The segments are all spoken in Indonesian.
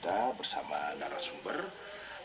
kita bersama narasumber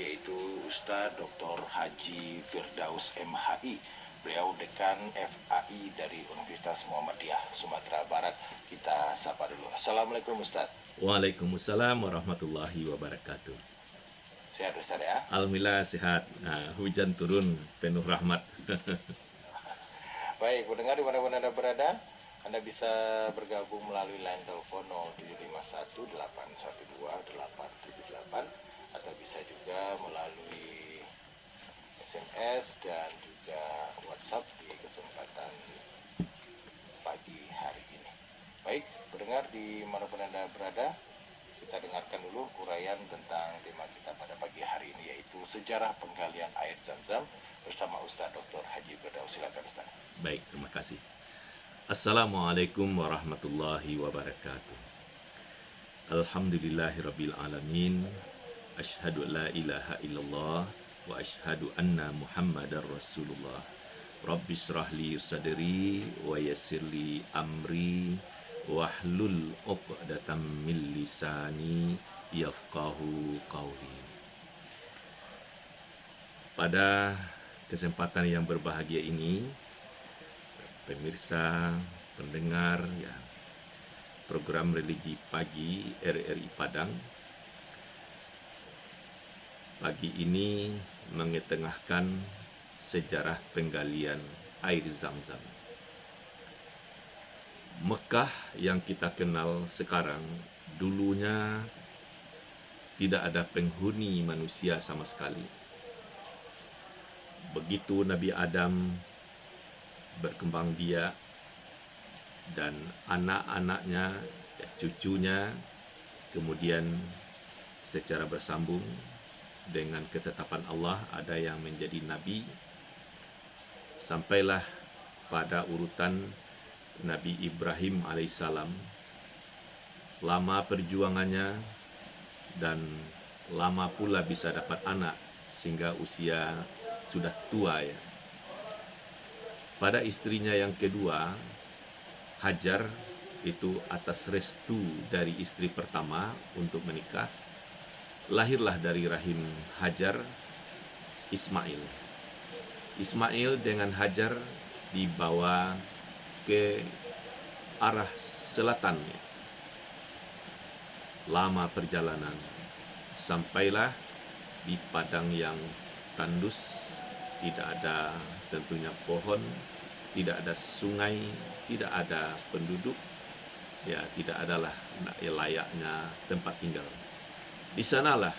yaitu Ustadz Dr. Haji Firdaus MHI. Beliau Dekan FAI dari Universitas Muhammadiyah Sumatera Barat. Kita sapa dulu. Assalamualaikum Ustadz. Waalaikumsalam warahmatullahi wabarakatuh. Sehat Ustadz ya? Alhamdulillah sehat. Hujan turun penuh rahmat. Baik, pendengar dimana-mana Anda berada, Anda bisa bergabung melalui line telepon 0751212878 atau bisa juga melalui SMS dan juga WhatsApp di kesempatan pagi hari ini. Baik, pendengar dimanapun Anda berada, kita dengarkan dulu uraian tentang tema kita pada pagi hari ini, yaitu sejarah penggalian air Zam-Zam bersama Ustadz Dr. Haji Firdaus. Silakan Ustadz. Baik, terima kasih. Assalamualaikum warahmatullahi wabarakatuh. Alhamdulillahirabbil alamin. Asyhadu an la ilaha illallah wa asyhadu anna Muhammadar Rasulullah. Rabbi shrah li sadri wa yassir li amri wahlul 'uqdatam min lisani yafqahu qawli. Pada kesempatan yang berbahagia ini, pemirsa, pendengar ya, program religi pagi RRI Padang pagi ini mengetengahkan sejarah penggalian air Zam-Zam. Mekah yang kita kenal sekarang dulunya tidak ada penghuni manusia sama sekali. Begitu Nabi Adam berkembang biak dan anak-anaknya, cucunya, kemudian secara bersambung dengan ketetapan Allah ada yang menjadi nabi, sampailah pada urutan Nabi Ibrahim alaihissalam. Lama perjuangannya dan lama pula bisa dapat anak sehingga usia sudah tua ya. Pada istrinya yang kedua, Hajar, itu atas restu dari istri pertama untuk menikah, lahirlah dari rahim Hajar Ismail. Ismail dengan Hajar dibawa ke arah selatan. Lama perjalanan, sampailah di padang yang tandus, tidak ada tentunya pohon, tidak ada sungai, tidak ada penduduk, ya tidak adalah layaknya tempat tinggal. Di sanalah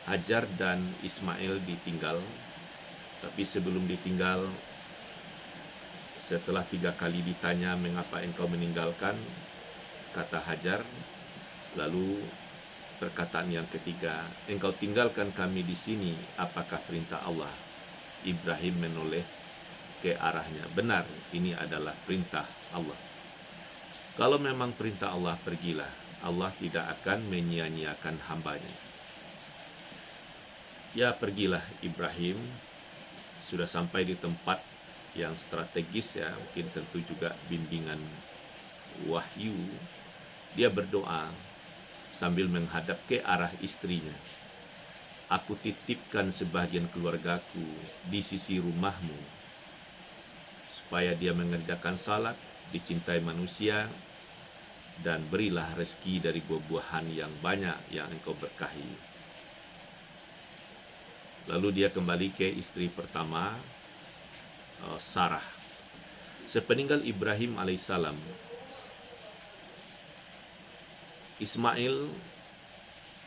Hajar dan Ismail ditinggal. Tapi sebelum ditinggal, setelah 3 kali ditanya mengapa engkau meninggalkan, kata Hajar, lalu perkataan yang ketiga, engkau tinggalkan kami di sini, apakah perintah Allah? Ibrahim menoleh ke arahnya. Benar, ini adalah perintah Allah. Kalau memang perintah Allah, pergilah. Allah tidak akan menyia-nyiakan hambanya. Ya, pergilah Ibrahim. Sudah sampai di tempat yang strategis ya, mungkin tentu juga bimbingan wahyu. Dia berdoa sambil menghadap ke arah istrinya. Aku titipkan sebagian keluargaku di sisi rumahmu, supaya dia mengerjakan salat, dicintai manusia, dan berilah rezeki dari buah-buahan yang banyak yang engkau berkahi. Lalu dia kembali ke istri pertama, Sarah. Sepeninggal Ibrahim alaihissalam, Ismail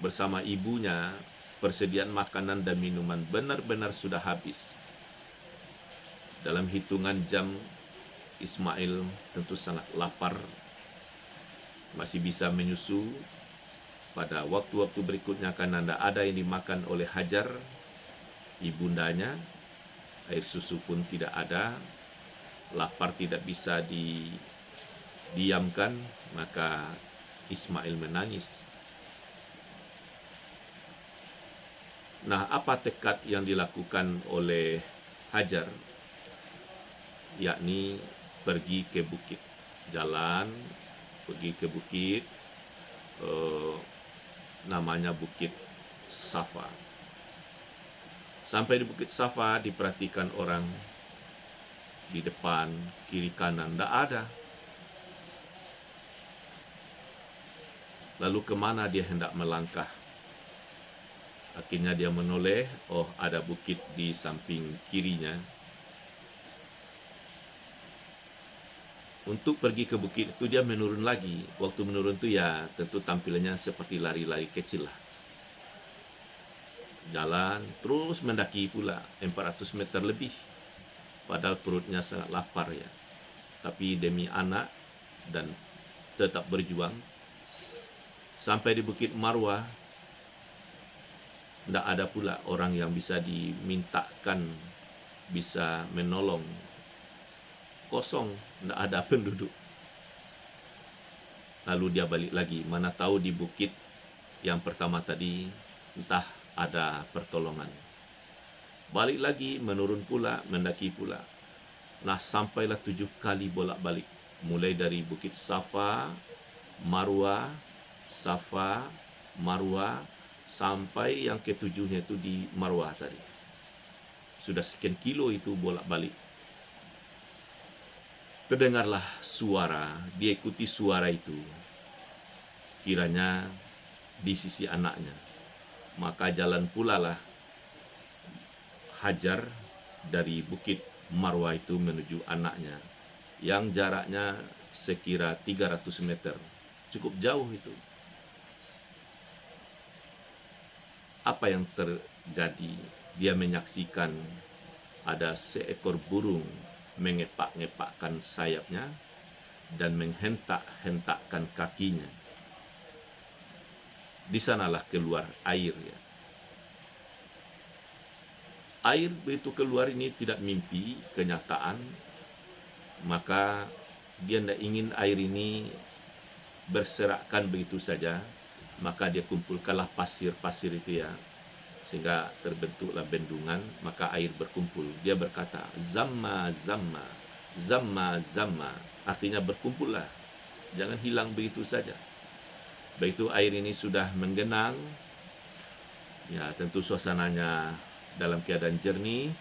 bersama ibunya, persediaan makanan dan minuman benar-benar sudah habis. Dalam hitungan jam, Ismail tentu sangat lapar, masih bisa menyusu. Pada waktu-waktu berikutnya akan ada yang dimakan oleh Hajar, ibundanya. Air susu pun tidak ada. Lapar tidak bisa didiamkan, maka Ismail menangis. Nah, apa tekad yang dilakukan oleh Hajar? Yakni pergi ke bukit, jalan pergi ke bukit, namanya Bukit Safa. Sampai di Bukit Safa diperhatikan orang di depan, kiri kanan, tidak ada. Lalu kemana dia hendak melangkah? Akhirnya dia menoleh, oh ada bukit di samping kirinya. Untuk pergi ke bukit itu dia menurun lagi. Waktu menurun itu ya tentu tampilannya seperti lari-lari kecil lah. Jalan terus mendaki pula 400 meter lebih. Padahal perutnya sangat lapar ya. Tapi demi anak dan tetap berjuang. Sampai di Bukit Marwah, tidak ada pula orang yang bisa dimintakan, bisa menolong. Kosong, tidak ada penduduk. Lalu dia balik lagi, mana tahu di bukit yang pertama tadi entah ada pertolongan. Balik lagi, menurun pula, mendaki pula. Nah, sampailah 7 kali bolak-balik. Mulai dari Bukit Safa, Marwah, Safa, Marwah, sampai yang ketujuhnya itu di Marwah tadi. Sudah sekian kilo itu bolak-balik. Terdengarlah suara, dia ikuti suara itu. Kiranya di sisi anaknya. Maka jalan pula lah Hajar dari Bukit Marwah itu menuju anaknya. Yang jaraknya sekira 300 meter. Cukup jauh itu. Apa yang terjadi? Dia menyaksikan ada seekor burung mengepak-ngepakkan sayapnya dan menghentak-hentakkan kakinya. Di sanalah keluar air ya. Air begitu keluar ini tidak mimpi, kenyataan. Maka dia tidak ingin air ini berserakan begitu saja. Maka dia kumpulkanlah pasir-pasir itu ya. Sehingga terbentuklah bendungan, maka air berkumpul. Dia berkata, Zamma, Zamma, Zamma, Zamma. Artinya berkumpullah. Jangan hilang begitu saja. Begitu air ini sudah menggenang, ya tentu suasananya dalam keadaan jernih,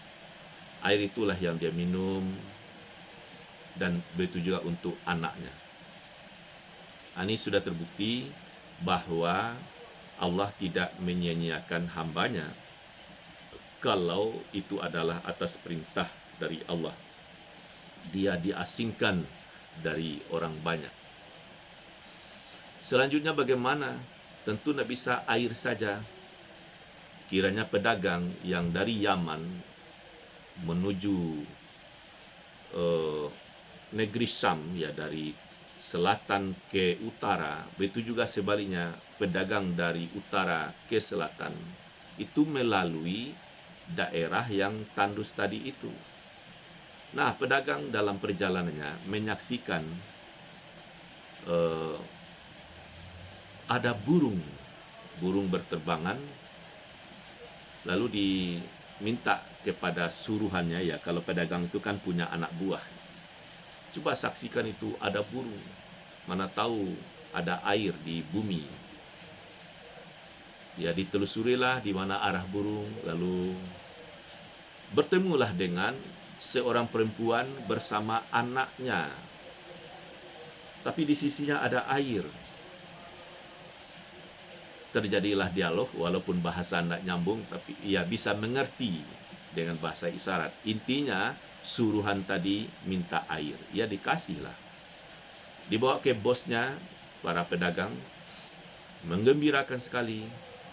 air itulah yang dia minum, dan begitu juga untuk anaknya. Ini sudah terbukti bahwa Allah tidak menyia-nyiakan hambanya kalau itu adalah atas perintah dari Allah. Dia diasingkan dari orang banyak. Selanjutnya bagaimana? Tentu tidak bisa air saja. Kiranya pedagang yang dari Yaman menuju negeri Syam, ya dari selatan ke utara, begitu juga sebaliknya pedagang dari utara ke selatan, itu melalui daerah yang tandus tadi itu. Nah, pedagang dalam perjalanannya menyaksikan ada burung berterbangan. Lalu diminta kepada suruhannya, ya kalau pedagang itu kan punya anak buah, coba saksikan itu ada burung, mana tahu ada air di bumi. Ya ditelusurilah di mana arah burung, lalu bertemulah dengan seorang perempuan bersama anaknya, tapi di sisinya ada air. Terjadilah dialog, walaupun bahasa tidak nyambung, tapi ia bisa mengerti dengan bahasa isyarat. Intinya suruhan tadi minta air, ya dikasihlah. Dibawa ke bosnya, para pedagang menggembirakan sekali.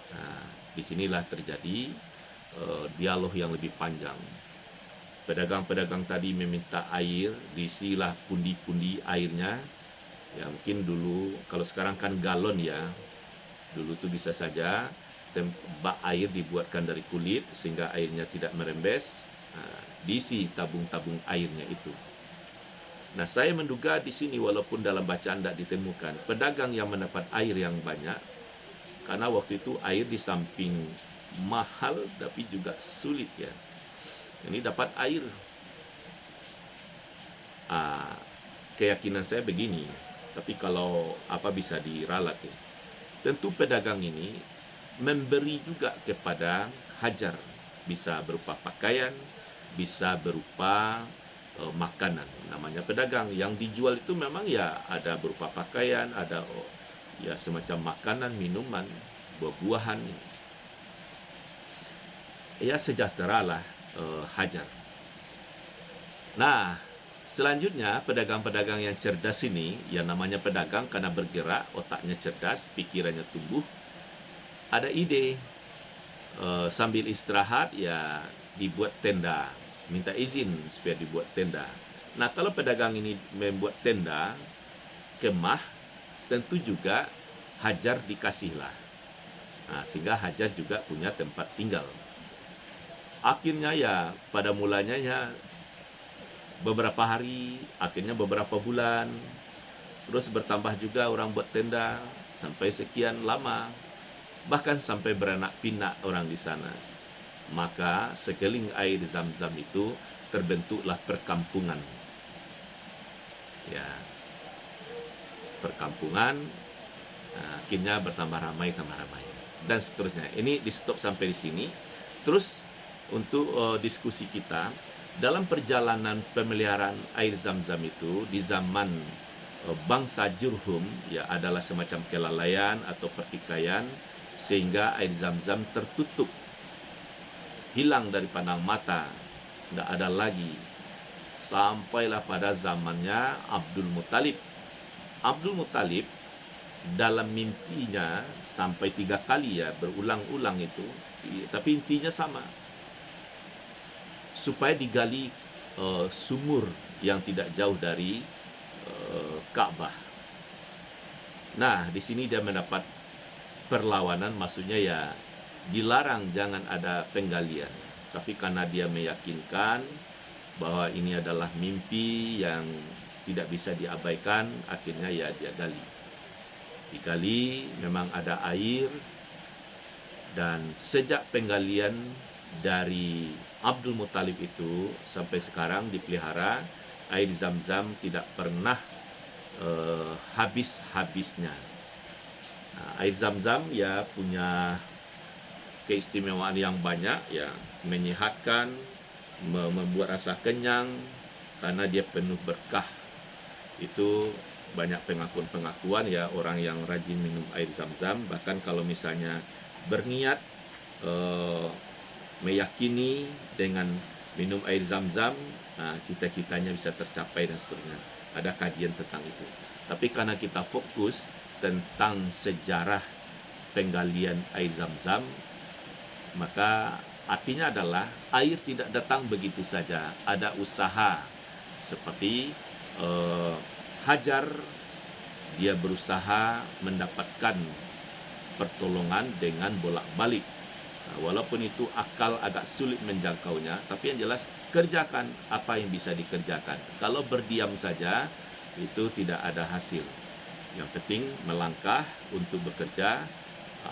Nah, disinilah terjadi dialog yang lebih panjang. Pedagang-pedagang tadi meminta air, diisilah pundi-pundi airnya. Ya mungkin dulu, kalau sekarang kan galon ya. Dulu tuh bisa saja bak air dibuatkan dari kulit sehingga airnya tidak merembes. Nah, diisi tabung-tabung airnya itu. Nah, saya menduga di sini walaupun dalam bacaan tidak ditemukan pedagang yang mendapat air yang banyak, karena waktu itu air di samping mahal tapi juga sulit ya. Ini dapat air. Keyakinan saya begini, tapi kalau apa bisa diralat ya. tentu pedagang ini memberi juga kepada hajar, bisa berupa pakaian, bisa berupa makanan. Namanya pedagang, yang dijual itu memang ya ada berupa pakaian, ada ya semacam makanan, minuman, buah-buahan. Ya sejahteralah hajar. Nah, selanjutnya pedagang-pedagang yang cerdas ini, yang namanya pedagang karena bergerak, otaknya cerdas, pikirannya tumbuh, ada ide sambil istirahat ya dibuat tenda, minta izin supaya dibuat tenda. Nah, kalau pedagang ini membuat tenda, kemah, tentu juga hajar dikasihlah. Nah, sehingga hajar juga punya tempat tinggal. Akhirnya ya pada mulanya ya beberapa hari, akhirnya beberapa bulan, terus bertambah juga orang buat tenda sampai sekian lama, bahkan sampai beranak pinak orang di sana. Maka sekeliling air Zam-Zam itu terbentuklah perkampungan. Ya, perkampungan, akhirnya bertambah ramai, dan seterusnya. Ini di stop sampai di sini. Terus untuk diskusi kita dalam perjalanan pemeliharaan air Zam-Zam itu di zaman bangsa Jurhum, ya adalah semacam kelalaian atau pertikaian, sehingga air Zam-Zam tertutup, hilang dari pandang mata, tidak ada lagi. Sampailah pada zamannya Abdul Muthalib. Abdul Muthalib dalam mimpinya sampai 3 kali ya, berulang-ulang itu, tapi intinya sama, supaya digali sumur yang tidak jauh dari Ka'bah. Nah, di sini dia mendapat perlawanan, maksudnya ya dilarang jangan ada penggalian. Tapi karena dia meyakinkan bahwa ini adalah mimpi yang tidak bisa diabaikan, akhirnya ya dia gali. Digali, memang ada air, dan sejak penggalian dari Abdul Muthalib itu sampai sekarang dipelihara, air Zam-Zam tidak pernah habis-habisnya. Nah, air Zam-Zam ya punya keistimewaan yang banyak, ya menyehatkan, membuat rasa kenyang karena dia penuh berkah. Itu banyak pengakuan-pengakuan ya orang yang rajin minum air Zam-Zam, bahkan kalau misalnya berniat meyakini dengan minum air Zam-Zam, cita-citanya bisa tercapai dan seterusnya. Ada kajian tentang itu. Tapi karena kita fokus tentang sejarah penggalian air Zam-Zam, maka artinya adalah air tidak datang begitu saja. Ada usaha, seperti Hajar, dia berusaha mendapatkan pertolongan dengan bolak-balik. Walaupun itu akal agak sulit menjangkaunya, tapi yang jelas kerjakan apa yang bisa dikerjakan. Kalau berdiam saja itu tidak ada hasil. Yang penting melangkah untuk bekerja,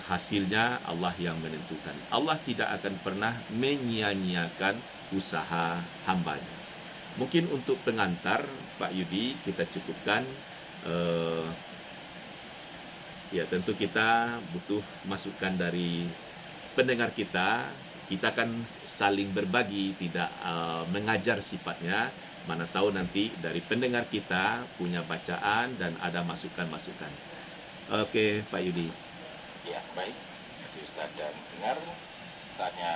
hasilnya Allah yang menentukan. Allah tidak akan pernah menyia-nyiakan usaha hambanya. Mungkin untuk pengantar Pak Yudi kita cukupkan. Ya tentu kita butuh masukan dari pendengar kita. Kita akan saling berbagi, tidak mengajar sifatnya. Mana tahu nanti dari pendengar kita punya bacaan dan ada masukan-masukan. Oke, Pak Yudi. Ya, baik. Terima kasih Ustaz dan dengar. Saatnya